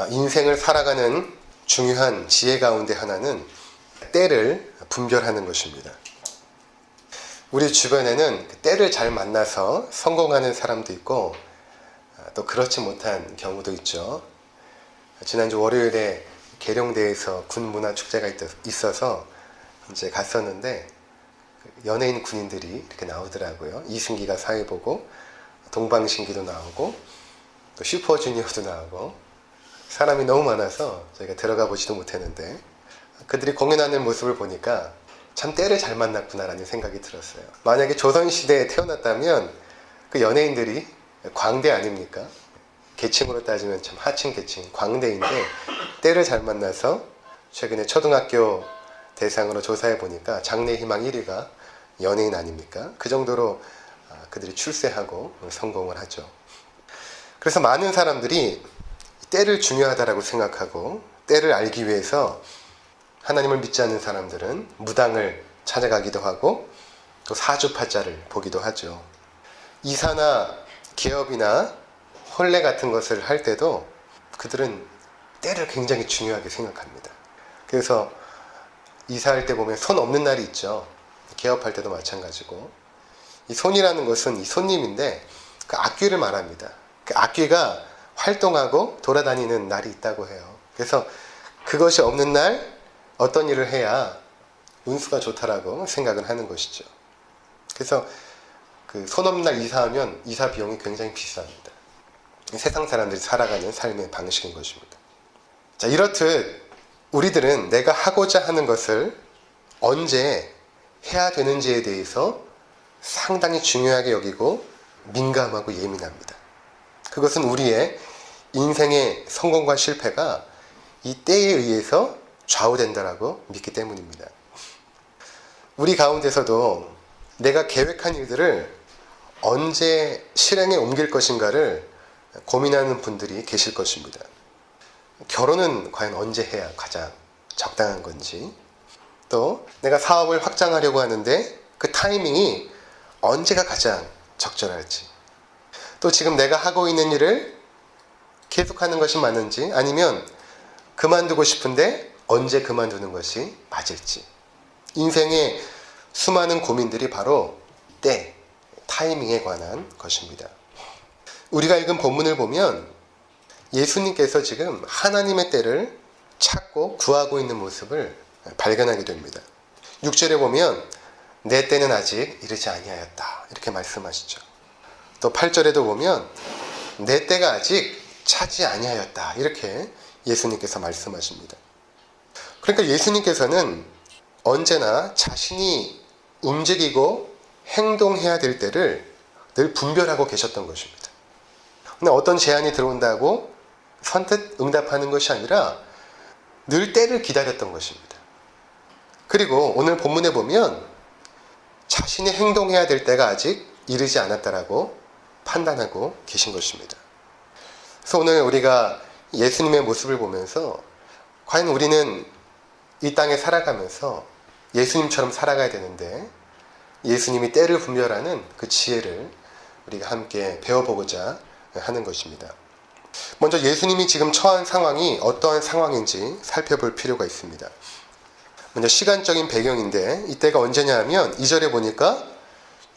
인생을 살아가는 중요한 지혜 가운데 하나는 때를 분별하는 것입니다. 우리 주변에는 때를 잘 만나서 성공하는 사람도 있고 또 그렇지 못한 경우도 있죠. 지난주 월요일에 계룡대에서 군문화축제가 있어서 이제 갔었는데 연예인 군인들이 이렇게 나오더라고요. 이승기가 사회보고 동방신기도 나오고 또 슈퍼주니어도 나오고 사람이 너무 많아서 저희가 들어가 보지도 못했는데 그들이 공연하는 모습을 보니까 참 때를 잘 만났구나라는 생각이 들었어요. 만약에 조선시대에 태어났다면 그 연예인들이 광대 아닙니까? 계층으로 따지면 참 하층 계층, 광대인데 때를 잘 만나서 최근에 초등학교 대상으로 조사해 보니까 장래희망 1위가 연예인 아닙니까? 그 정도로 그들이 출세하고 성공을 하죠. 그래서 많은 사람들이 때를 중요하다고 생각하고 때를 알기 위해서 하나님을 믿지 않는 사람들은 무당을 찾아가기도 하고 또 사주팔자를 보기도 하죠. 이사나 개업이나 혼례 같은 것을 할 때도 그들은 때를 굉장히 중요하게 생각합니다. 그래서 이사할 때 보면 손 없는 날이 있죠. 개업할 때도 마찬가지고 이 손이라는 것은 이 손님인데 그 악귀를 말합니다. 그 악귀가 활동하고 돌아다니는 날이 있다고 해요. 그래서 그것이 없는 날 어떤 일을 해야 운수가 좋다라고 생각을 하는 것이죠. 그래서 그 손 없는 날 이사하면 이사 비용이 굉장히 비쌉니다. 세상 사람들이 살아가는 삶의 방식인 것입니다. 자, 이렇듯 우리들은 내가 하고자 하는 것을 언제 해야 되는지에 대해서 상당히 중요하게 여기고 민감하고 예민합니다. 그것은 우리의 인생의 성공과 실패가 이 때에 의해서 좌우된다라고 믿기 때문입니다. 우리 가운데서도 내가 계획한 일들을 언제 실행에 옮길 것인가를 고민하는 분들이 계실 것입니다. 결혼은 과연 언제 해야 가장 적당한 건지, 또 내가 사업을 확장하려고 하는데 그 타이밍이 언제가 가장 적절할지, 또 지금 내가 하고 있는 일을 계속하는 것이 맞는지 아니면 그만두고 싶은데 언제 그만두는 것이 맞을지, 인생의 수많은 고민들이 바로 때, 타이밍에 관한 것입니다. 우리가 읽은 본문을 보면 예수님께서 지금 하나님의 때를 찾고 구하고 있는 모습을 발견하게 됩니다. 6절에 보면 내 때는 아직 이르지 아니하였다 이렇게 말씀하시죠. 또 8절에도 보면 내 때가 아직 차지 아니하였다 이렇게 예수님께서 말씀하십니다. 그러니까 예수님께서는 언제나 자신이 움직이고 행동해야 될 때를 늘 분별하고 계셨던 것입니다. 근데 어떤 제안이 들어온다고 선뜻 응답하는 것이 아니라 늘 때를 기다렸던 것입니다. 그리고 오늘 본문에 보면 자신이 행동해야 될 때가 아직 이르지 않았다라고 판단하고 계신 것입니다. 그래서 오늘 우리가 예수님의 모습을 보면서 과연 우리는 이 땅에 살아가면서 예수님처럼 살아가야 되는데 예수님이 때를 분별하는 그 지혜를 우리가 함께 배워보고자 하는 것입니다. 먼저 예수님이 지금 처한 상황이 어떠한 상황인지 살펴볼 필요가 있습니다. 먼저 시간적인 배경인데 이때가 언제냐 하면 2절에 보니까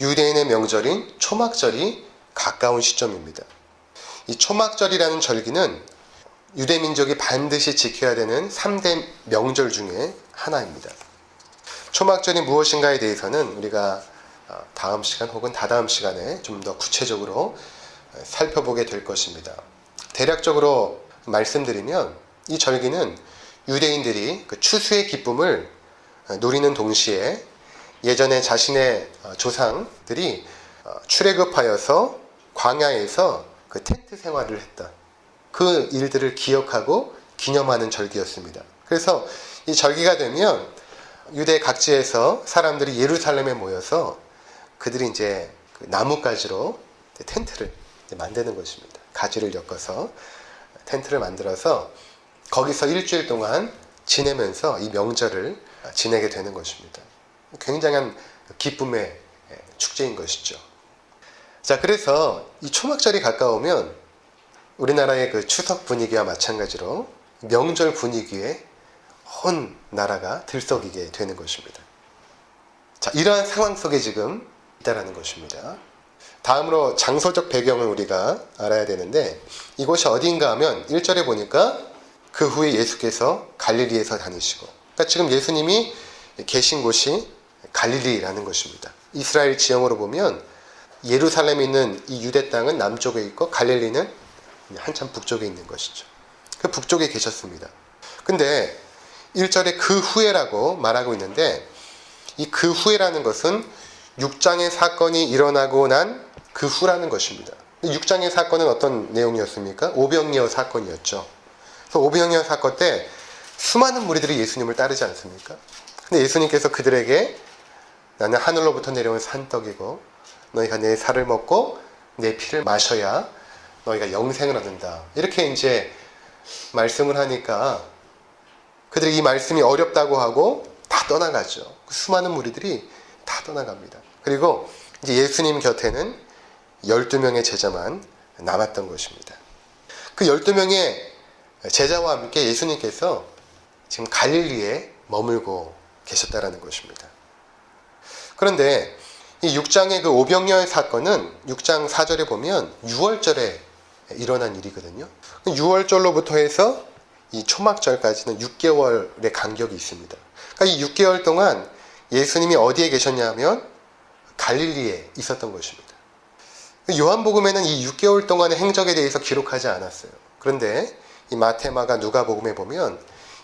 유대인의 명절인 초막절이 가까운 시점입니다. 이 초막절이라는 절기는 유대민족이 반드시 지켜야 되는 3대 명절 중에 하나입니다. 초막절이 무엇인가에 대해서는 우리가 다음 시간 혹은 다다음 시간에 좀 더 구체적으로 살펴보게 될 것입니다. 대략적으로 말씀드리면 이 절기는 유대인들이 그 추수의 기쁨을 누리는 동시에 예전에 자신의 조상들이 출애굽하여서 광야에서 그 텐트 생활을 했다. 그 일들을 기억하고 기념하는 절기였습니다. 그래서 이 절기가 되면 유대 각지에서 사람들이 예루살렘에 모여서 그들이 이제 그 나뭇가지로 텐트를 만드는 것입니다. 가지를 엮어서 텐트를 만들어서 거기서 일주일 동안 지내면서 이 명절을 지내게 되는 것입니다. 굉장한 기쁨의 축제인 것이죠. 자, 그래서 이 초막절이 가까우면 우리나라의 그 추석 분위기와 마찬가지로 명절 분위기에 온 나라가 들썩이게 되는 것입니다. 자, 이러한 상황 속에 지금 있다라는 것입니다. 다음으로 장소적 배경을 우리가 알아야 되는데, 이곳이 어디인가 하면 1절에 보니까 그 후에 예수께서 갈릴리에서 다니시고, 그러니까 지금 예수님이 계신 곳이 갈릴리라는 것입니다. 이스라엘 지형으로 보면 예루살렘에 있는 이 유대 땅은 남쪽에 있고 갈릴리는 한참 북쪽에 있는 것이죠. 그 북쪽에 계셨습니다. 근데 1절에 그 후에라고 말하고 있는데, 이 그 후에라는 것은 6장의 사건이 일어나고 난 그 후라는 것입니다. 6장의 사건은 어떤 내용이었습니까? 오병이어 사건이었죠. 그래서 오병이어 사건 때 수많은 무리들이 예수님을 따르지 않습니까? 근데 예수님께서 그들에게 나는 하늘로부터 내려온 산떡이고 너희가 내 살을 먹고 내 피를 마셔야 너희가 영생을 얻는다. 이렇게 이제 말씀을 하니까 그들이 이 말씀이 어렵다고 하고 다 떠나가죠. 수많은 무리들이 다 떠나갑니다. 그리고 이제 예수님 곁에는 12명의 제자만 남았던 것입니다. 그 12명의 제자와 함께 예수님께서 지금 갈릴리에 머물고 계셨다라는 것입니다. 그런데 이 6장의 그 오병이어 사건은 6장 4절에 보면 6월절에 일어난 일이거든요. 6월절로부터 해서 이 초막절까지는 6개월의 간격이 있습니다. 그러니까 이 6개월 동안 예수님이 어디에 계셨냐면 갈릴리에 있었던 것입니다. 요한복음에는 이 6개월 동안의 행적에 대해서 기록하지 않았어요. 그런데 이 마태마가 누가복음에 보면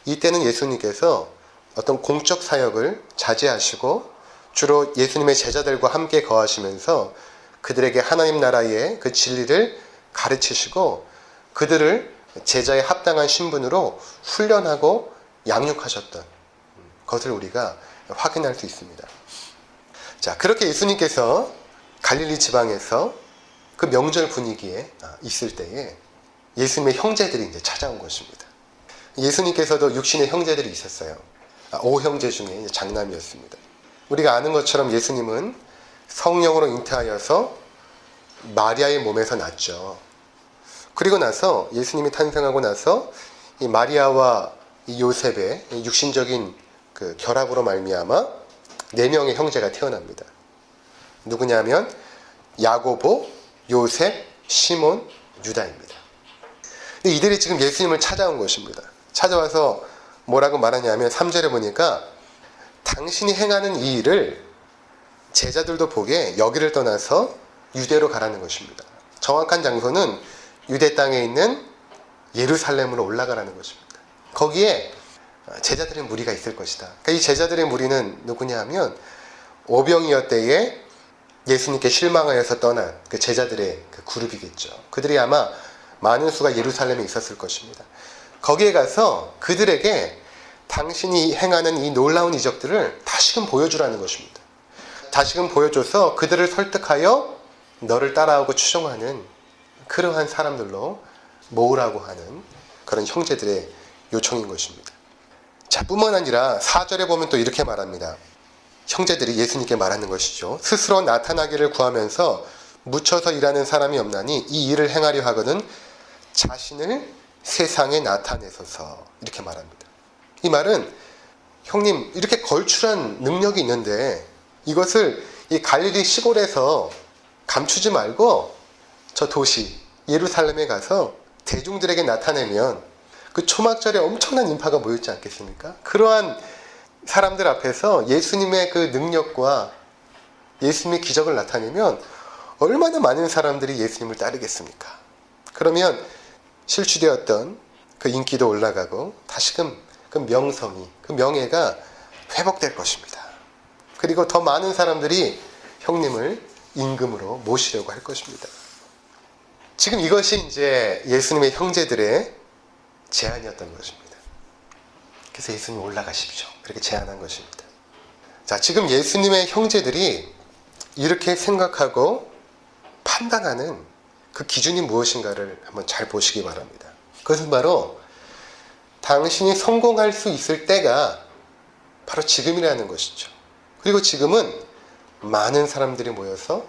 이때는 예수님께서 어떤 공적 사역을 자제하시고 주로 예수님의 제자들과 함께 거하시면서 그들에게 하나님 나라의 그 진리를 가르치시고 그들을 제자의 합당한 신분으로 훈련하고 양육하셨던 것을 우리가 확인할 수 있습니다. 자, 그렇게 예수님께서 갈릴리 지방에서 그 명절 분위기에 있을 때에 예수님의 형제들이 이제 찾아온 것입니다. 예수님께서도 육신의 형제들이 있었어요. 5형제 중에 이제 장남이었습니다. 우리가 아는 것처럼 예수님은 성령으로 잉태하여서 마리아의 몸에서 났죠. 그리고 나서 예수님이 탄생하고 나서 이 마리아와 이 요셉의 육신적인 그 결합으로 말미암아 4명의 형제가 태어납니다. 누구냐면 야고보, 요셉, 시몬, 유다입니다. 근데 이들이 지금 예수님을 찾아온 것입니다. 찾아와서 뭐라고 말하냐면 3절에 보니까 당신이 행하는 이 일을 제자들도 보게 여기를 떠나서 유대로 가라는 것입니다. 정확한 장소는 유대 땅에 있는 예루살렘으로 올라가라는 것입니다. 거기에 제자들의 무리가 있을 것이다. 그러니까 이 제자들의 무리는 누구냐 하면 오병이어 때에 예수님께 실망하여서 떠난 그 제자들의 그 그룹이겠죠. 그들이 아마 많은 수가 예루살렘에 있었을 것입니다. 거기에 가서 그들에게 당신이 행하는 이 놀라운 이적들을 다시금 보여주라는 것입니다. 다시금 보여줘서 그들을 설득하여 너를 따라오고 추종하는 그러한 사람들로 모으라고 하는 그런 형제들의 요청인 것입니다. 자, 뿐만 아니라 4절에 보면 또 이렇게 말합니다. 형제들이 예수님께 말하는 것이죠. 스스로 나타나기를 구하면서 묻혀서 일하는 사람이 없나니 이 일을 행하려 하거든 자신을 세상에 나타내소서. 이렇게 말합니다. 이 말은 형님 이렇게 걸출한 능력이 있는데 이것을 이 갈릴리 시골에서 감추지 말고 저 도시 예루살렘에 가서 대중들에게 나타내면 그 초막절에 엄청난 인파가 모였지 않겠습니까? 그러한 사람들 앞에서 예수님의 그 능력과 예수님의 기적을 나타내면 얼마나 많은 사람들이 예수님을 따르겠습니까? 그러면 실추되었던 그 인기도 올라가고 다시금 그 명성이, 그 명예가 회복될 것입니다. 그리고 더 많은 사람들이 형님을 임금으로 모시려고 할 것입니다. 지금 이것이 이제 예수님의 형제들의 제안이었던 것입니다. 그래서 예수님 올라가십시오. 그렇게 제안한 것입니다. 자, 지금 예수님의 형제들이 이렇게 생각하고 판단하는 그 기준이 무엇인가를 한번 잘 보시기 바랍니다. 그것은 바로 당신이 성공할 수 있을 때가 바로 지금이라는 것이죠. 그리고 지금은 많은 사람들이 모여서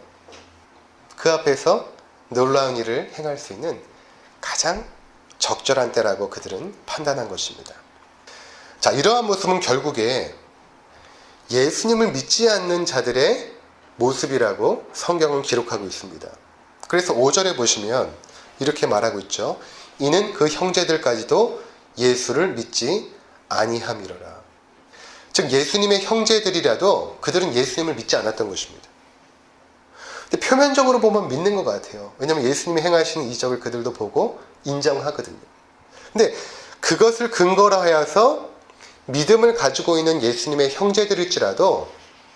그 앞에서 놀라운 일을 행할 수 있는 가장 적절한 때라고 그들은 판단한 것입니다. 자, 이러한 모습은 결국에 예수님을 믿지 않는 자들의 모습이라고 성경은 기록하고 있습니다. 그래서 5절에 보시면 이렇게 말하고 있죠. 이는 그 형제들까지도 예수를 믿지 아니함이로라. 즉 예수님의 형제들이라도 그들은 예수님을 믿지 않았던 것입니다. 근데 표면적으로 보면 믿는 것 같아요. 왜냐하면 예수님이 행하시는 이적을 그들도 보고 인정하거든요. 근데 그것을 근거로 하여서 믿음을 가지고 있는 예수님의 형제들일지라도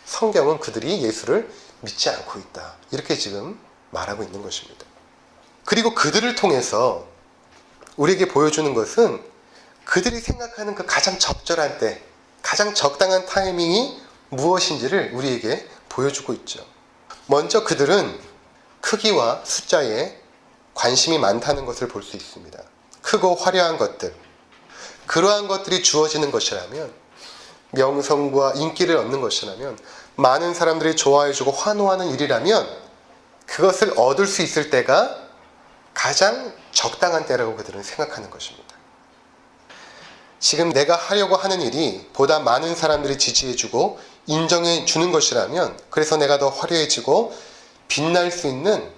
성경은 그들이 예수를 믿지 않고 있다. 이렇게 지금 말하고 있는 것입니다. 그리고 그들을 통해서 우리에게 보여주는 것은 그들이 생각하는 그 가장 적절한 때, 가장 적당한 타이밍이 무엇인지를 우리에게 보여주고 있죠. 먼저 그들은 크기와 숫자에 관심이 많다는 것을 볼 수 있습니다. 크고 화려한 것들, 그러한 것들이 주어지는 것이라면, 명성과 인기를 얻는 것이라면, 많은 사람들이 좋아해주고 환호하는 일이라면 그것을 얻을 수 있을 때가 가장 적당한 때라고 그들은 생각하는 것입니다. 지금 내가 하려고 하는 일이 보다 많은 사람들이 지지해주고 인정해 주는 것이라면, 그래서 내가 더 화려해지고 빛날 수 있는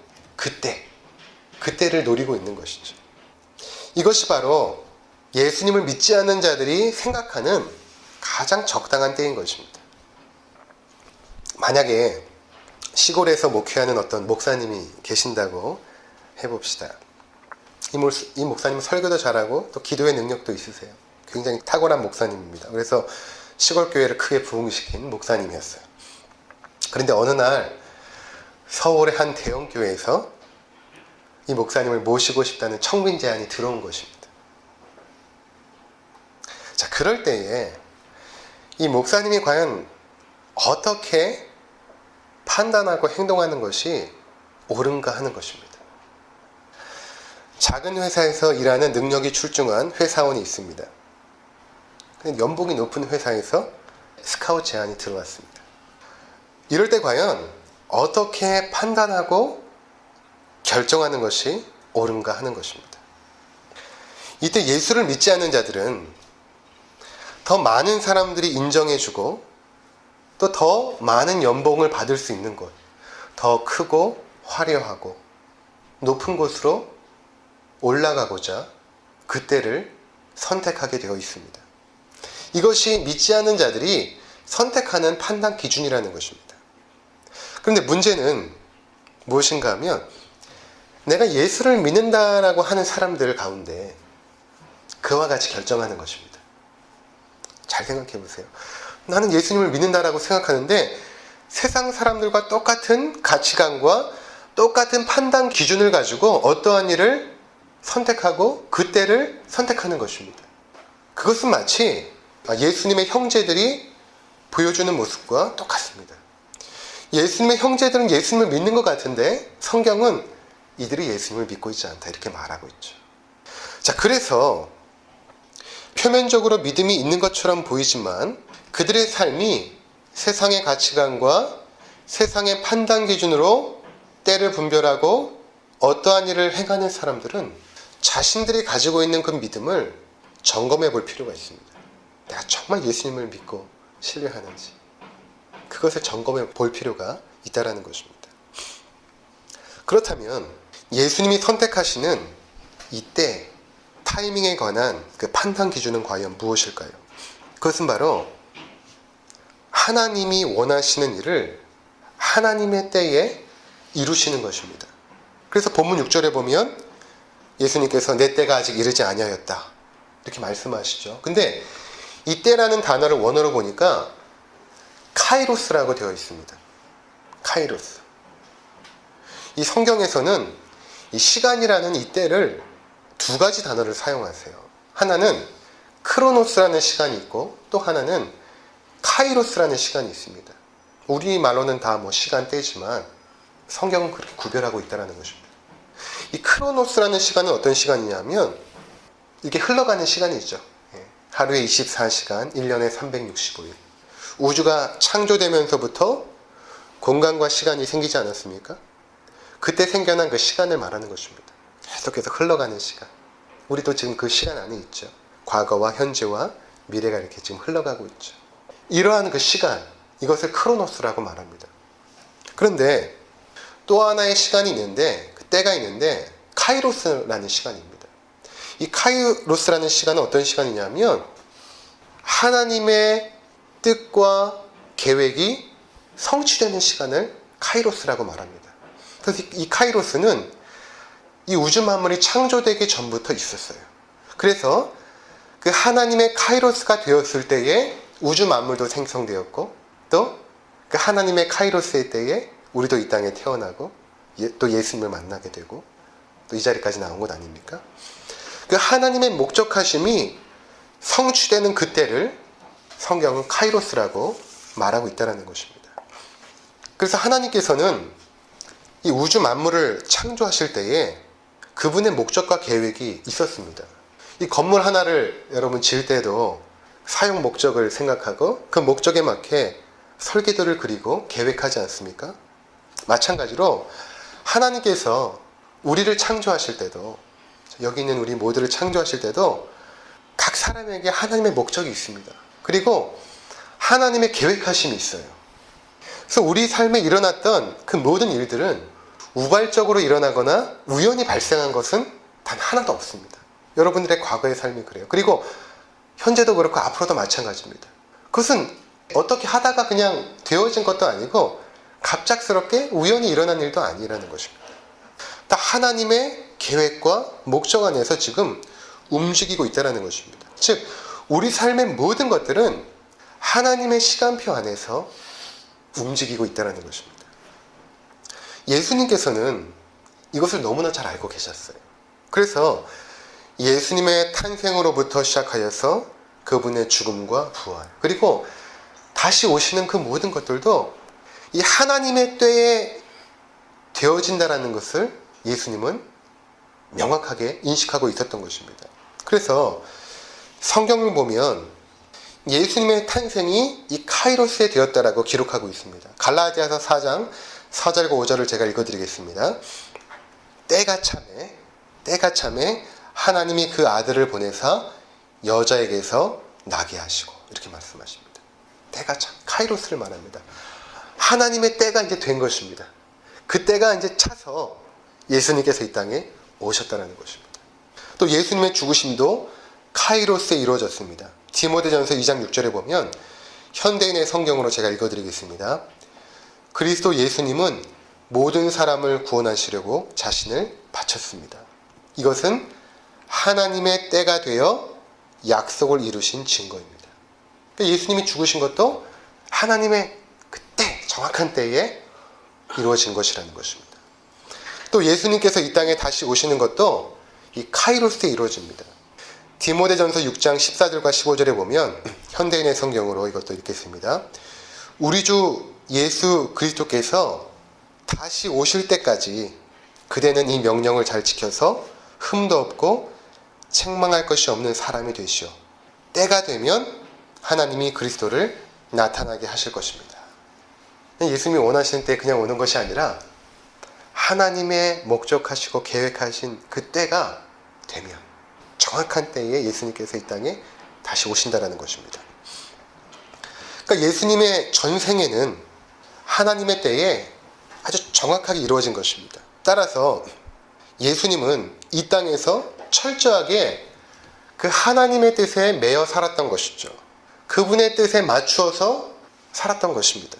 그때를 노리고 있는 것이죠. 이것이 바로 예수님을 믿지 않는 자들이 생각하는 가장 적당한 때인 것입니다. 만약에 시골에서 목회하는 어떤 목사님이 계신다고 해봅시다. 이 목사님은 설교도 잘하고 또 기도의 능력도 있으세요. 굉장히 탁월한 목사님입니다. 그래서 시골 교회를 크게 부흥시킨 목사님이었어요. 그런데 어느 날 서울의 한 대형 교회에서 이 목사님을 모시고 싶다는 청빈 제안이 들어온 것입니다. 자, 그럴 때에 이 목사님이 과연 어떻게 판단하고 행동하는 것이 옳은가 하는 것입니다. 작은 회사에서 일하는 능력이 출중한 회사원이 있습니다. 연봉이 높은 회사에서 스카우트 제안이 들어왔습니다. 이럴 때 과연 어떻게 판단하고 결정하는 것이 옳은가 하는 것입니다. 이때 예수를 믿지 않는 자들은 더 많은 사람들이 인정해주고 또 더 많은 연봉을 받을 수 있는 곳, 더 크고 화려하고 높은 곳으로 올라가고자 그때를 선택하게 되어 있습니다. 이것이 믿지 않는 자들이 선택하는 판단 기준이라는 것입니다. 그런데 문제는 무엇인가 하면 내가 예수를 믿는다라고 하는 사람들 가운데 그와 같이 결정하는 것입니다. 잘 생각해 보세요. 나는 예수님을 믿는다라고 생각하는데 세상 사람들과 똑같은 가치관과 똑같은 판단 기준을 가지고 어떠한 일을 선택하고 그때를 선택하는 것입니다. 그것은 마치 예수님의 형제들이 보여주는 모습과 똑같습니다. 예수님의 형제들은 예수님을 믿는 것 같은데 성경은 이들이 예수님을 믿고 있지 않다 이렇게 말하고 있죠. 자, 그래서 표면적으로 믿음이 있는 것처럼 보이지만 그들의 삶이 세상의 가치관과 세상의 판단 기준으로 때를 분별하고 어떠한 일을 행하는 사람들은 자신들이 가지고 있는 그 믿음을 점검해 볼 필요가 있습니다. 내가 정말 예수님을 믿고 신뢰하는지 그것을 점검해 볼 필요가 있다는 것입니다. 그렇다면 예수님이 선택하시는 이때 타이밍에 관한 그 판단 기준은 과연 무엇일까요? 그것은 바로 하나님이 원하시는 일을 하나님의 때에 이루시는 것입니다. 그래서 본문 6절에 보면 예수님께서 내 때가 아직 이르지 아니하였다 이렇게 말씀하시죠. 근데 이 때라는 단어를 원어로 보니까 카이로스라고 되어 있습니다. 카이로스. 이 성경에서는 이 시간이라는 이 때를 두 가지 단어를 사용하세요. 하나는 크로노스라는 시간이 있고 또 하나는 카이로스라는 시간이 있습니다. 우리말로는 다 시간대지만 성경은 그렇게 구별하고 있다는 것입니다. 이 크로노스라는 시간은 어떤 시간이냐면 이게 흘러가는 시간이죠. 하루에 24시간, 1년에 365일. 우주가 창조되면서부터 공간과 시간이 생기지 않았습니까? 그때 생겨난 그 시간을 말하는 것입니다. 계속해서 흘러가는 시간. 우리도 지금 그 시간 안에 있죠. 과거와 현재와 미래가 이렇게 지금 흘러가고 있죠. 이러한 그 시간, 이것을 크로노스라고 말합니다. 그런데 또 하나의 시간이 있는데, 그 때가 있는데 카이로스라는 시간입니다. 이 카이로스라는 시간은 어떤 시간이냐면 하나님의 뜻과 계획이 성취되는 시간을 카이로스라고 말합니다. 그래서 이 카이로스는 이 우주 만물이 창조되기 전부터 있었어요. 그래서 그 하나님의 카이로스가 되었을 때에 우주 만물도 생성되었고, 또 그 하나님의 카이로스의 때에 우리도 이 땅에 태어나고 또 예수님을 만나게 되고 또 이 자리까지 나온 것 아닙니까? 그 하나님의 목적하심이 성취되는 그때를 성경은 카이로스라고 말하고 있다는 것입니다. 그래서 하나님께서는 이 우주 만물을 창조하실 때에 그분의 목적과 계획이 있었습니다. 이 건물 하나를 여러분 지을 때도 사용 목적을 생각하고 그 목적에 맞게 설계도를 그리고 계획하지 않습니까? 마찬가지로 하나님께서 우리를 창조하실 때도, 여기 있는 우리 모두를 창조하실 때도 각 사람에게 하나님의 목적이 있습니다. 그리고 하나님의 계획하심이 있어요. 그래서 우리 삶에 일어났던 그 모든 일들은 우발적으로 일어나거나 우연히 발생한 것은 단 하나도 없습니다. 여러분들의 과거의 삶이 그래요. 그리고 현재도 그렇고 앞으로도 마찬가지입니다. 그것은 어떻게 하다가 그냥 되어진 것도 아니고 갑작스럽게 우연히 일어난 일도 아니라는 것입니다. 다 하나님의 계획과 목적 안에서 지금 움직이고 있다는 것입니다. 즉 우리 삶의 모든 것들은 하나님의 시간표 안에서 움직이고 있다는 것입니다. 예수님께서는 이것을 너무나 잘 알고 계셨어요. 그래서 예수님의 탄생으로부터 시작하여서 그분의 죽음과 부활, 그리고 다시 오시는 그 모든 것들도 이 하나님의 때에 되어진다는 것을 예수님은 명확하게 인식하고 있었던 것입니다. 그래서 성경을 보면 예수님의 탄생이 이 카이로스에 되었다라고 기록하고 있습니다. 갈라디아서 4장 4절과 5절을 제가 읽어드리겠습니다. 때가 참에 하나님이 그 아들을 보내사 여자에게서 나게 하시고, 이렇게 말씀하십니다. 때가 참, 카이로스를 말합니다. 하나님의 때가 이제 된 것입니다. 그 때가 이제 차서 예수님께서 이 땅에 오셨다는 것입니다. 또 예수님의 죽으심도 카이로스에 이루어졌습니다. 디모데전서 2장 6절에 보면 현대인의 성경으로 제가 읽어드리겠습니다. 그리스도 예수님은 모든 사람을 구원하시려고 자신을 바쳤습니다. 이것은 하나님의 때가 되어 약속을 이루신 증거입니다. 그러니까 예수님이 죽으신 것도 하나님의 그때 정확한 때에 이루어진 것이라는 것입니다. 또 예수님께서 이 땅에 다시 오시는 것도 이 카이로스에 이루어집니다. 디모데전서 6장 14절과 15절에 보면 현대인의 성경으로 이것도 읽겠습니다. 우리 주 예수 그리스도께서 다시 오실 때까지 그대는 이 명령을 잘 지켜서 흠도 없고 책망할 것이 없는 사람이 되시오. 때가 되면 하나님이 그리스도를 나타나게 하실 것입니다. 예수님이 원하시는 때 그냥 오는 것이 아니라 하나님의 목적하시고 계획하신 그 때가 되면 정확한 때에 예수님께서 이 땅에 다시 오신다는 것입니다. 그러니까 예수님의 전생에는 하나님의 때에 아주 정확하게 이루어진 것입니다. 따라서 예수님은 이 땅에서 철저하게 그 하나님의 뜻에 매여 살았던 것이죠. 그분의 뜻에 맞추어서 살았던 것입니다.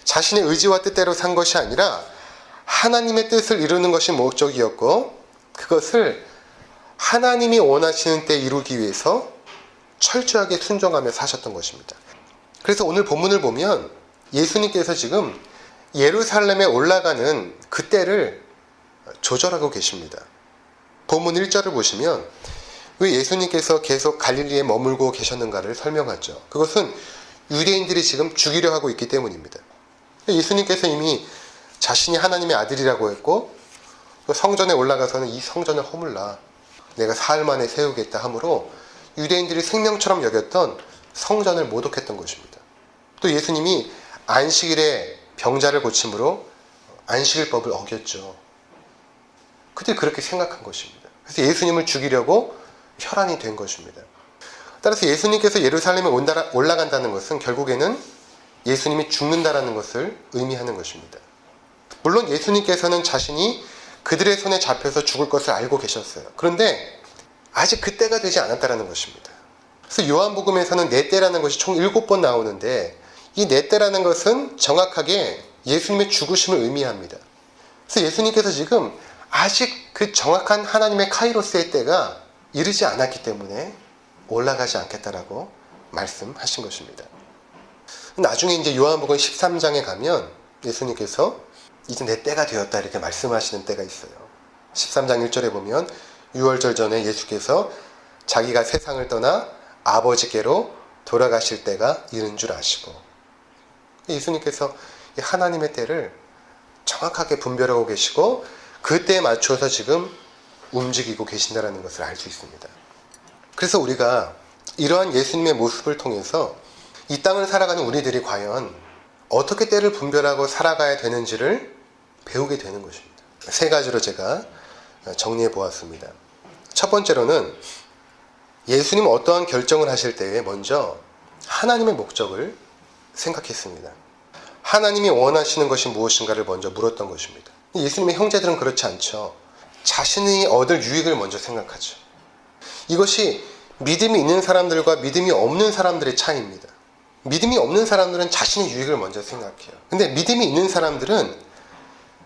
자신의 의지와 뜻대로 산 것이 아니라 하나님의 뜻을 이루는 것이 목적이었고, 그것을 하나님이 원하시는 때 이루기 위해서 철저하게 순종하며 사셨던 것입니다. 그래서 오늘 본문을 보면 예수님께서 지금 예루살렘에 올라가는 그 때를 조절하고 계십니다. 본문 1절을 보시면 왜 예수님께서 계속 갈릴리에 머물고 계셨는가를 설명하죠. 그것은 유대인들이 지금 죽이려 하고 있기 때문입니다. 예수님께서 이미 자신이 하나님의 아들이라고 했고, 성전에 올라가서는 이 성전을 허물라, 내가 사흘 만에 세우겠다 하므로 유대인들이 생명처럼 여겼던 성전을 모독했던 것입니다. 또 예수님이 안식일에 병자를 고침으로 안식일법을 어겼죠. 그들이 그렇게 생각한 것입니다. 그래서 예수님을 죽이려고 혈안이 된 것입니다. 따라서 예수님께서 예루살렘에 올라간다는 것은 결국에는 예수님이 죽는다라는 것을 의미하는 것입니다. 물론 예수님께서는 자신이 그들의 손에 잡혀서 죽을 것을 알고 계셨어요. 그런데 아직 그 때가 되지 않았다라는 것입니다. 그래서 요한복음에서는 내 때라는 것이 총 7번 나오는데 이 내 때라는 것은 정확하게 예수님의 죽으심을 의미합니다. 그래서 예수님께서 지금 아직 그 정확한 하나님의 카이로스의 때가 이르지 않았기 때문에 올라가지 않겠다라고 말씀하신 것입니다. 나중에 이제 요한복음 13장에 가면 예수님께서 이제 내 때가 되었다 이렇게 말씀하시는 때가 있어요. 13장 1절에 보면 유월절 전에 예수께서 자기가 세상을 떠나 아버지께로 돌아가실 때가 이른 줄 아시고, 예수님께서 하나님의 때를 정확하게 분별하고 계시고 그 때에 맞춰서 지금 움직이고 계신다는 것을 알 수 있습니다. 그래서 우리가 이러한 예수님의 모습을 통해서 이 땅을 살아가는 우리들이 과연 어떻게 때를 분별하고 살아가야 되는지를 배우게 되는 것입니다. 3가지로 제가 정리해 보았습니다. 첫 번째로는 예수님 어떠한 결정을 하실 때에 먼저 하나님의 목적을 생각했습니다. 하나님이 원하시는 것이 무엇인가를 먼저 물었던 것입니다. 예수님의 형제들은 그렇지 않죠. 자신이 얻을 유익을 먼저 생각하죠. 이것이 믿음이 있는 사람들과 믿음이 없는 사람들의 차이입니다. 믿음이 없는 사람들은 자신의 유익을 먼저 생각해요. 근데 믿음이 있는 사람들은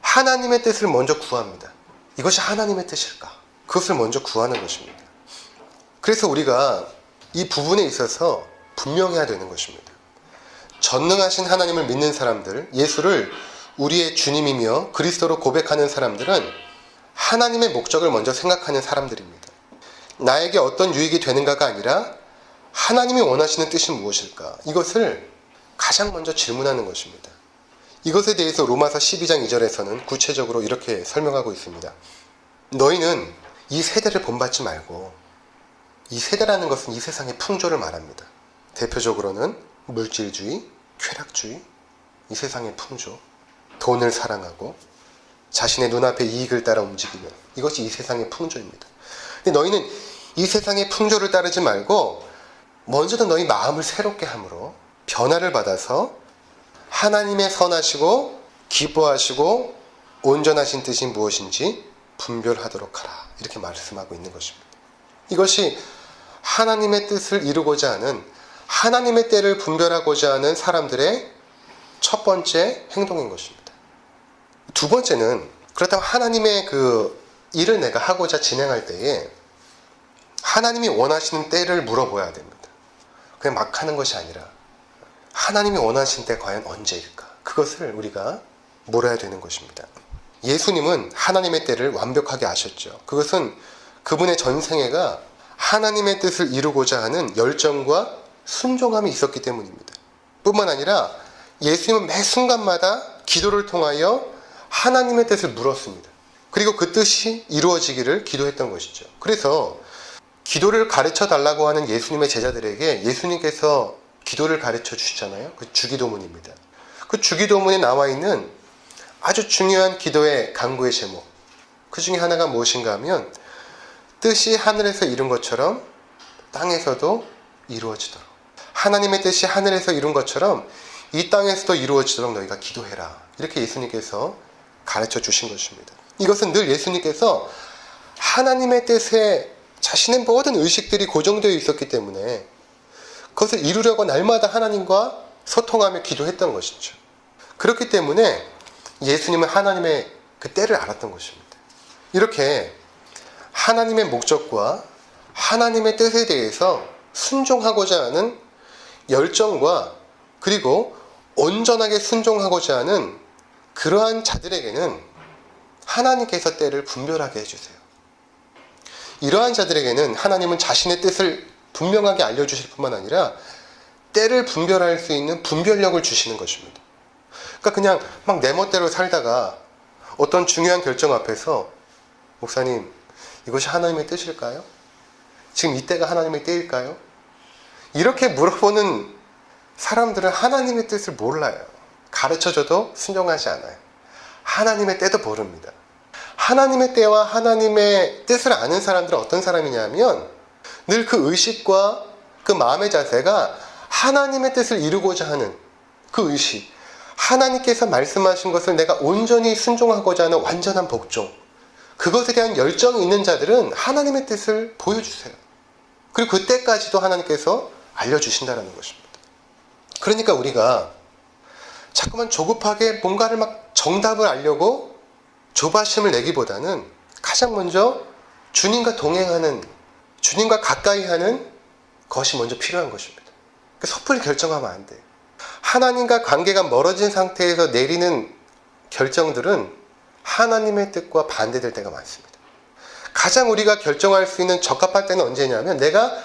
하나님의 뜻을 먼저 구합니다. 이것이 하나님의 뜻일까? 그것을 먼저 구하는 것입니다. 그래서 우리가 이 부분에 있어서 분명해야 되는 것입니다. 전능하신 하나님을 믿는 사람들, 예수를 우리의 주님이며 그리스도로 고백하는 사람들은 하나님의 목적을 먼저 생각하는 사람들입니다. 나에게 어떤 유익이 되는가가 아니라 하나님이 원하시는 뜻이 무엇일까? 이것을 가장 먼저 질문하는 것입니다. 이것에 대해서 로마서 12장 2절에서는 구체적으로 이렇게 설명하고 있습니다. 너희는 이 세대를 본받지 말고, 이 세대라는 것은 이 세상의 풍조를 말합니다. 대표적으로는 물질주의, 쾌락주의, 이 세상의 풍조, 돈을 사랑하고 자신의 눈앞의 이익을 따라 움직이는, 이것이 이 세상의 풍조입니다. 근데 너희는 이 세상의 풍조를 따르지 말고 먼저는 너희 마음을 새롭게 함으로 변화를 받아서 하나님의 선하시고 기뻐하시고 온전하신 뜻이 무엇인지 분별하도록 하라, 이렇게 말씀하고 있는 것입니다. 이것이 하나님의 뜻을 이루고자 하는, 하나님의 때를 분별하고자 하는 사람들의 첫 번째 행동인 것입니다. 두 번째는, 그렇다고 하나님의 그 일을 내가 하고자 진행할 때에 하나님이 원하시는 때를 물어봐야 됩니다. 그냥 막 하는 것이 아니라 하나님이 원하시는 때 과연 언제일까? 그것을 우리가 물어야 되는 것입니다. 예수님은 하나님의 때를 완벽하게 아셨죠. 그것은 그분의 전생애가 하나님의 뜻을 이루고자 하는 열정과 순종함이 있었기 때문입니다. 뿐만 아니라 예수님은 매 순간마다 기도를 통하여 하나님의 뜻을 물었습니다. 그리고 그 뜻이 이루어지기를 기도했던 것이죠. 그래서 기도를 가르쳐 달라고 하는 예수님의 제자들에게 예수님께서 기도를 가르쳐 주시잖아요. 그 주기도문입니다. 그 주기도문에 나와 있는 아주 중요한 기도의 간구의 제목, 그 중에 하나가 무엇인가 하면 뜻이 하늘에서 이룬 것처럼 땅에서도 이루어지도록, 하나님의 뜻이 하늘에서 이룬 것처럼 이 땅에서도 이루어지도록 너희가 기도해라, 이렇게 예수님께서 가르쳐 주신 것입니다. 이것은 늘 예수님께서 하나님의 뜻에 자신의 모든 의식들이 고정되어 있었기 때문에 그것을 이루려고 날마다 하나님과 소통하며 기도했던 것이죠. 그렇기 때문에 예수님은 하나님의 그 때를 알았던 것입니다. 이렇게 하나님의 목적과 하나님의 뜻에 대해서 순종하고자 하는 열정과 그리고 온전하게 순종하고자 하는 그러한 자들에게는 하나님께서 때를 분별하게 해주세요. 이러한 자들에게는 하나님은 자신의 뜻을 분명하게 알려주실 뿐만 아니라 때를 분별할 수 있는 분별력을 주시는 것입니다. 그러니까 그냥 막 내 멋대로 살다가 어떤 중요한 결정 앞에서 목사님, 이것이 하나님의 뜻일까요? 지금 이때가 하나님의 때일까요? 이렇게 물어보는 사람들은 하나님의 뜻을 몰라요. 가르쳐줘도 순종하지 않아요. 하나님의 때도 모릅니다. 하나님의 때와 하나님의 뜻을 아는 사람들은 어떤 사람이냐면 늘 그 의식과 그 마음의 자세가 하나님의 뜻을 이루고자 하는 그 의식, 하나님께서 말씀하신 것을 내가 온전히 순종하고자 하는 완전한 복종, 그것에 대한 열정이 있는 자들은 하나님의 뜻을 보여주세요. 그리고 그때까지도 하나님께서 알려주신다는 것입니다. 그러니까 우리가 자꾸만 조급하게 뭔가를 막 정답을 알려고 조바심을 내기보다는 가장 먼저 주님과 동행하는, 주님과 가까이 하는 것이 먼저 필요한 것입니다. 섣불리 결정하면 안 돼요. 하나님과 관계가 멀어진 상태에서 내리는 결정들은 하나님의 뜻과 반대될 때가 많습니다. 가장 우리가 결정할 수 있는 적합한 때는 언제냐면 내가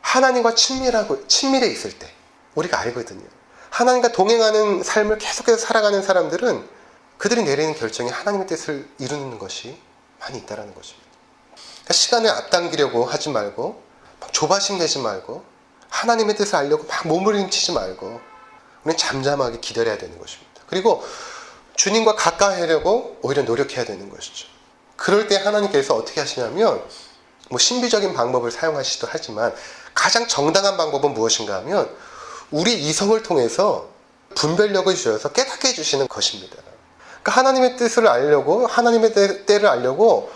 하나님과 친밀해 있을 때 우리가 알거든요. 하나님과 동행하는 삶을 계속해서 살아가는 사람들은 그들이 내리는 결정이 하나님의 뜻을 이루는 것이 많이 있다는 것입니다. 그러니까 시간을 앞당기려고 하지 말고 막 조바심 내지 말고 하나님의 뜻을 알려고 막 몸부림치지 말고 우리는 잠잠하게 기다려야 되는 것입니다. 그리고 주님과 가까이 하려고 오히려 노력해야 되는 것이죠. 그럴 때 하나님께서 어떻게 하시냐면 신비적인 방법을 사용하시기도 하지만 가장 정당한 방법은 무엇인가 하면 우리 이성을 통해서 분별력을 주셔서 깨닫게 해주시는 것입니다. 그러니까 하나님의 뜻을 알려고, 하나님의 때를 알려고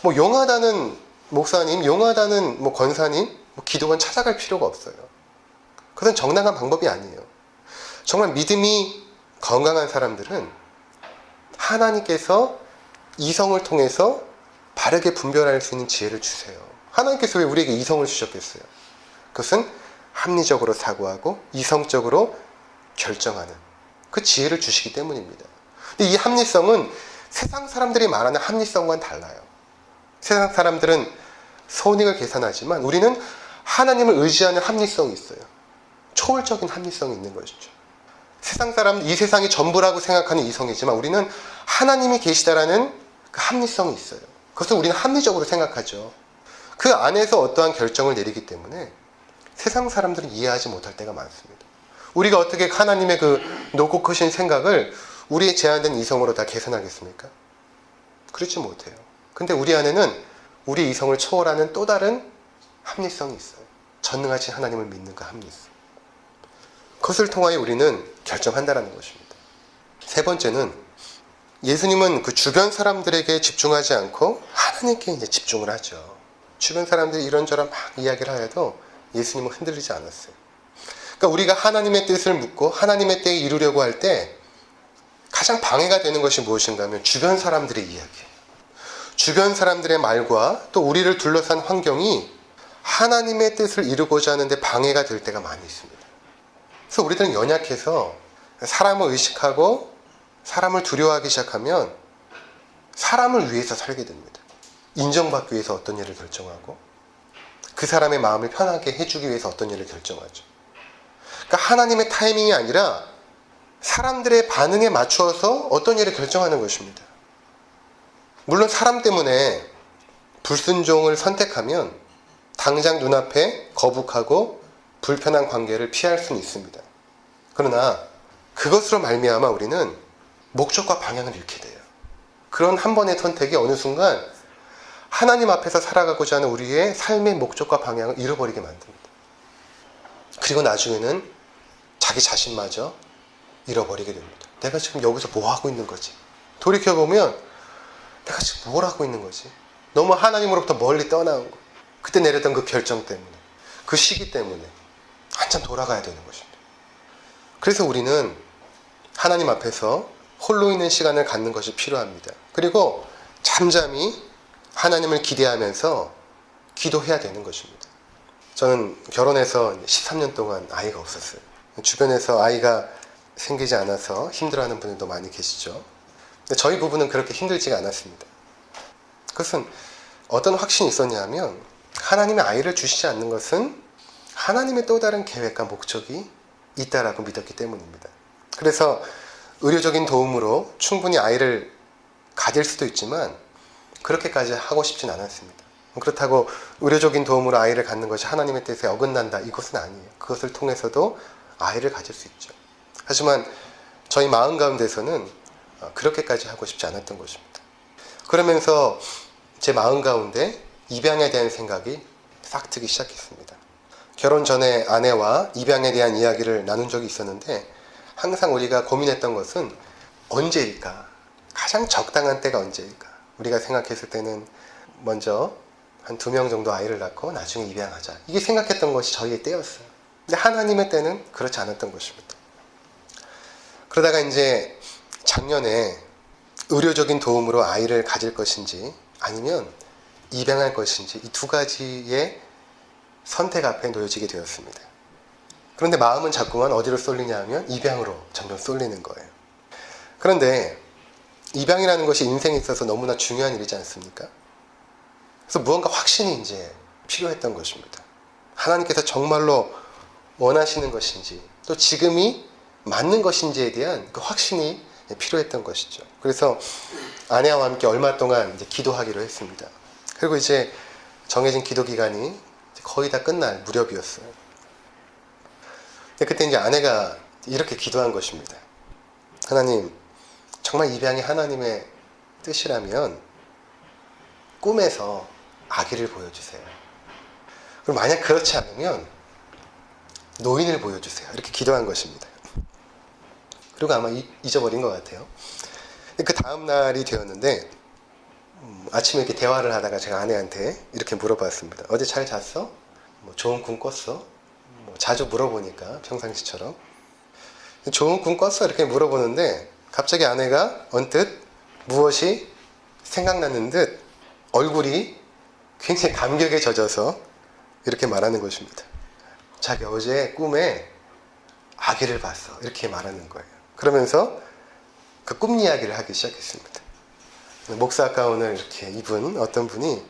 용하다는 목사님, 용하다는 권사님, 기도원 찾아갈 필요가 없어요. 그건 정당한 방법이 아니에요. 정말 믿음이 건강한 사람들은 하나님께서 이성을 통해서 바르게 분별할 수 있는 지혜를 주세요. 하나님께서 왜 우리에게 이성을 주셨겠어요? 그것은 합리적으로 사고하고 이성적으로 결정하는 그 지혜를 주시기 때문입니다. 근데 이 합리성은 세상 사람들이 말하는 합리성과는 달라요. 세상 사람들은 손익을 계산하지만 우리는 하나님을 의지하는 합리성이 있어요. 초월적인 합리성이 있는 것이죠. 세상 사람은 이 세상이 전부라고 생각하는 이성이지만 우리는 하나님이 계시다라는 그 합리성이 있어요. 그것을 우리는 합리적으로 생각하죠. 그 안에서 어떠한 결정을 내리기 때문에 세상 사람들은 이해하지 못할 때가 많습니다. 우리가 어떻게 하나님의 그 높고 크신 생각을 우리의 제한된 이성으로 다 계산하겠습니까? 그렇지 못해요. 근데 우리 안에는 우리 이성을 초월하는 또 다른 합리성이 있어요. 전능하신 하나님을 믿는 그 합리성. 그것을 통하여 우리는 결정한다는 것입니다. 세 번째는 예수님은 그 주변 사람들에게 집중하지 않고 하나님께 이제 집중을 하죠. 주변 사람들이 이런저런 막 이야기를 하여도 예수님은 흔들리지 않았어요. 그러니까 우리가 하나님의 뜻을 묻고 하나님의 때에 이루려고 할 때 가장 방해가 되는 것이 무엇인가 하면 주변 사람들의 이야기예요. 주변 사람들의 말과 또 우리를 둘러싼 환경이 하나님의 뜻을 이루고자 하는데 방해가 될 때가 많이 있습니다. 그래서 우리들은 연약해서 사람을 의식하고 사람을 두려워하기 시작하면 사람을 위해서 살게 됩니다. 인정받기 위해서 어떤 일을 결정하고 그 사람의 마음을 편하게 해주기 위해서 어떤 일을 결정하죠. 그러니까 하나님의 타이밍이 아니라 사람들의 반응에 맞추어서 어떤 일을 결정하는 것입니다. 물론 사람 때문에 불순종을 선택하면 당장 눈앞에 거북하고 불편한 관계를 피할 수는 있습니다. 그러나 그것으로 말미암아 우리는 목적과 방향을 잃게 돼요. 그런 한 번의 선택이 어느 순간 하나님 앞에서 살아가고자 하는 우리의 삶의 목적과 방향을 잃어버리게 만듭니다. 그리고 나중에는 자기 자신마저 잃어버리게 됩니다. 내가 지금 여기서 뭐 하고 있는 거지? 돌이켜보면 내가 지금 뭘 하고 있는 거지? 너무 하나님으로부터 멀리 떠나온 거. 그때 내렸던 그 결정 때문에, 그 시기 때문에 한참 돌아가야 되는 것입니다. 그래서 우리는 하나님 앞에서 홀로 있는 시간을 갖는 것이 필요합니다. 그리고 잠잠히 하나님을 기대하면서 기도해야 되는 것입니다. 저는 결혼해서 13년 동안 아이가 없었어요. 주변에서 아이가 생기지 않아서 힘들어하는 분들도 많이 계시죠. 근데 저희 부부는 그렇게 힘들지가 않았습니다. 그것은 어떤 확신이 있었냐면 하나님의 아이를 주시지 않는 것은 하나님의 또 다른 계획과 목적이 있다라고 믿었기 때문입니다. 그래서 의료적인 도움으로 충분히 아이를 가질 수도 있지만 그렇게까지 하고 싶진 않았습니다. 그렇다고 의료적인 도움으로 아이를 갖는 것이 하나님의 뜻에 어긋난다, 이것은 아니에요. 그것을 통해서도 아이를 가질 수 있죠. 하지만 저희 마음 가운데서는 그렇게까지 하고 싶지 않았던 것입니다. 그러면서 제 마음 가운데 입양에 대한 생각이 싹 트기 시작했습니다. 결혼 전에 아내와 입양에 대한 이야기를 나눈 적이 있었는데 항상 우리가 고민했던 것은 언제일까? 가장 적당한 때가 언제일까? 우리가 생각했을 때는 먼저 한 2명 정도 아이를 낳고 나중에 입양하자. 이게 생각했던 것이 저희의 때였어요. 근데 하나님의 때는 그렇지 않았던 것입니다. 그러다가 이제 작년에 의료적인 도움으로 아이를 가질 것인지 아니면 입양할 것인지 이 2가지의 선택 앞에 놓여지게 되었습니다. 그런데 마음은 자꾸만 어디로 쏠리냐 하면 입양으로 점점 쏠리는 거예요. 그런데 입양이라는 것이 인생에 있어서 너무나 중요한 일이지 않습니까? 그래서 무언가 확신이 이제 필요했던 것입니다. 하나님께서 정말로 원하시는 것인지 또 지금이 맞는 것인지에 대한 그 확신이 필요했던 것이죠. 그래서 아내와 함께 얼마 동안 이제 기도하기로 했습니다. 그리고 이제 정해진 기도 기간이 거의 다 끝날 무렵이었어요. 근데 그때 이제 아내가 이렇게 기도한 것입니다. 하나님, 정말 입양이 하나님의 뜻이라면 꿈에서 아기를 보여주세요. 그럼 만약 그렇지 않으면 노인을 보여주세요. 이렇게 기도한 것입니다. 그리고 아마 잊어버린 것 같아요. 그 다음 날이 되었는데 아침에 이렇게 대화를 하다가 제가 아내한테 이렇게 물어봤습니다. 어제 잘 잤어? 뭐 좋은 꿈 꿨어? 뭐 자주 물어보니까 평상시처럼 좋은 꿈 꿨어? 이렇게 물어보는데 갑자기 아내가 언뜻 무엇이 생각나는 듯 얼굴이 굉장히 감격에 젖어서 이렇게 말하는 것입니다. 자기 어제 꿈에 아기를 봤어. 이렇게 말하는 거예요. 그러면서 그 꿈 이야기를 하기 시작했습니다. 목사 가운을 이렇게 입은 어떤 분이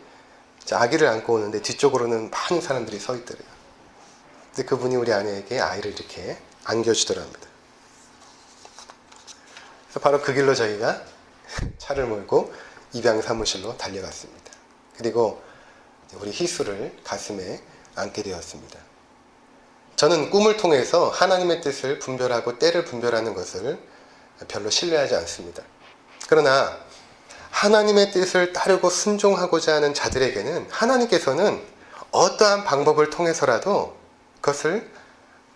아기를 안고 오는데 뒤쪽으로는 많은 사람들이 서 있더래요. 근데 그분이 우리 아내에게 아이를 이렇게 안겨주더랍니다. 그래서 바로 그 길로 저희가 차를 몰고 입양 사무실로 달려갔습니다. 그리고 우리 희수를 가슴에 안게 되었습니다. 저는 꿈을 통해서 하나님의 뜻을 분별하고 때를 분별하는 것을 별로 신뢰하지 않습니다. 그러나 하나님의 뜻을 따르고 순종하고자 하는 자들에게는 하나님께서는 어떠한 방법을 통해서라도 그것을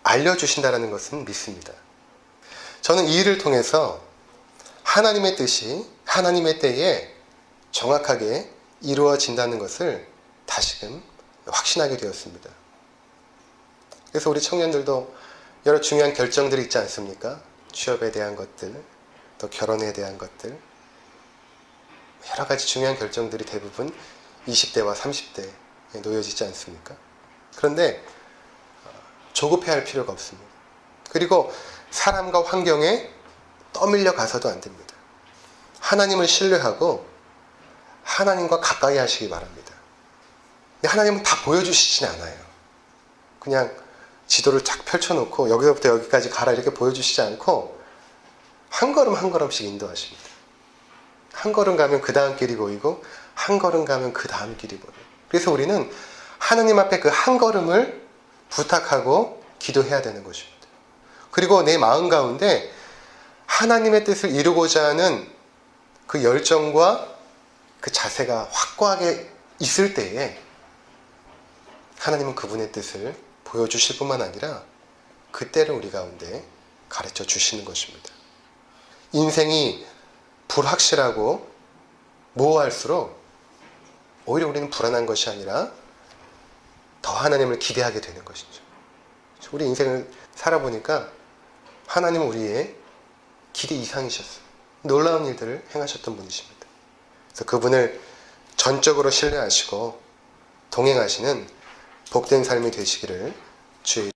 알려주신다는 것은 믿습니다. 저는 이 일을 통해서 하나님의 뜻이 하나님의 때에 정확하게 이루어진다는 것을 다시금 확신하게 되었습니다. 그래서 우리 청년들도 여러 중요한 결정들이 있지 않습니까? 취업에 대한 것들, 또 결혼에 대한 것들, 여러 가지 중요한 결정들이 대부분 20대와 30대에 놓여지지 않습니까? 그런데 조급해할 필요가 없습니다. 그리고 사람과 환경에 떠밀려 가서도 안 됩니다. 하나님을 신뢰하고 하나님과 가까이 하시기 바랍니다. 근데 하나님은 다 보여주시진 않아요. 그냥 지도를 쫙 펼쳐놓고 여기서부터 여기까지 가라 이렇게 보여주시지 않고 한 걸음 한 걸음씩 인도하십니다. 한 걸음 가면 그 다음 길이 보이고 한 걸음 가면 그 다음 길이 보여요. 그래서 우리는 하나님 앞에 그 한 걸음을 부탁하고 기도해야 되는 것입니다. 그리고 내 마음 가운데 하나님의 뜻을 이루고자 하는 그 열정과 그 자세가 확고하게 있을 때에 하나님은 그분의 뜻을 보여주실 뿐만 아니라 그 때를 우리 가운데 가르쳐 주시는 것입니다. 인생이 불확실하고 모호할수록 오히려 우리는 불안한 것이 아니라 더 하나님을 기대하게 되는 것이죠. 우리 인생을 살아보니까 하나님은 우리의 기대 이상이셨어요. 놀라운 일들을 행하셨던 분이십니다. 그래서 그분을 전적으로 신뢰하시고 동행하시는 복된 삶이 되시기를 주의